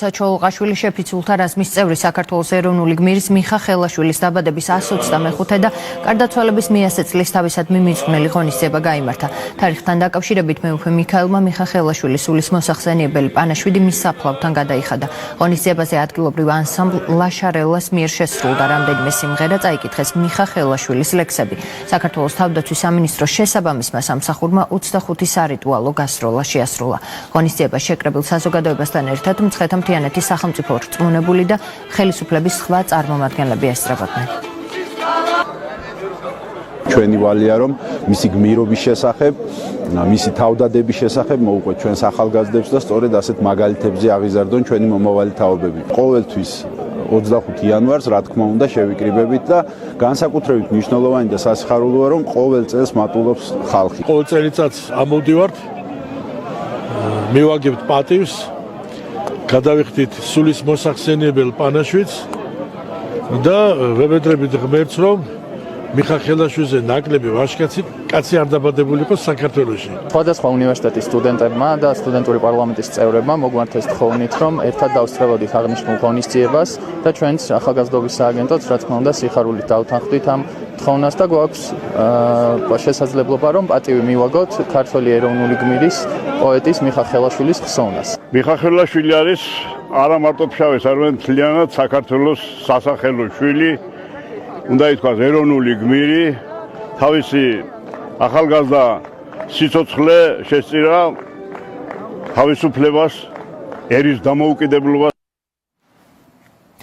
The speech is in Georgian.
თუმცა ჩოლოყაშვილი შეფიცულთა რაზმის წევრი საქართველოს ეროვნული გმირის მიხა ხელაშვილის დაბადების 125 და გარდაცვალების 100 წლის თავისადმი მიძღვნილი ღონისძიება გაიმართა. თარიღთან დაკავშირებით მეუფე მიქაელმა მიხა ხელაშვილის სულის მოსახსენიებელი პანაშვიდი მის საფლავთან გადაიხადა. ღონისძიებაზე ადგილობრივ ანსამბლ ლაშარელას მიერ შესრულდა რამდენიმე სიმღერა, წაიკითხეს მიხა ხელაშვილის ლექსები. საქართველოს თავდაცვის სამინისტროს შესაბამისმა სამსახურმა 25 სარიტუალო გასროლა შეასრულა. ღონისძიება შეკრებილ საზოგადოებასთან ერთად მცხეთა-მთიანეთის სახელმწიფო რწმუნებული და ხელისუფლების სხვა წარმომადგენლები ესწრებოდნენ. ჩვენი ვალია რომ მისი გმირობის შესახებ, მისი თავდადების შესახებ მოუყვეთ ჩვენს ახალგაზრდებს და სწორედ ასეთ მაგალითებზე აღიზარდონ ჩვენი მომავალი თაობები. ყოველთვის 25 იანვარს რა თქმა უნდა შევიკრიბებით და განსაკუთრებით მნიშვნელოვანი და სასიხარულოა რომ ყოველ წელს მატულობს ხალხი. ყოველ წელიწადს ამოვდივართ, მივაგებთ პატივს, გადავიხდით სულის მოსახსენიებელ პანაშვიდს და ვებედრებით ღმერთს რომ მიხა ხელაშვილზე ნაკლები ვაჟკაცი კაცი არ დაბადებული იყოს საქართველოში. სხვადასხვა უნივერსიტეტის სტუდენტებმა და სტუდენტური პარლამენტის წევრებმა მოგვართეს თხოვნით, რომ ერთად დავსწრებოდით აღნიშნულ ღონისძიებას და ჩვენც ახალგაზრდობის სააგენტოც რა თქმა უნდა სიხარულით დავთანხმდით ამ თხოვნას და გვაქვს შესაძლებლობა რომ პატივი მივაგოთ ქართველი ეროვნული გმირის პოეტის მიხა ხელაშვილის ხსოვნას. მიხა ხელაშვილი არის არა მარტო ფშავის, არამედ მთლიანად საქართველოს სასახელო შვილი. უნდა ითქვას ეროვნული გმირი, თავისი ახალგაზრდა სიცოცხლე შესწირა თავისუფლებას, ერის დამოუკიდებლობას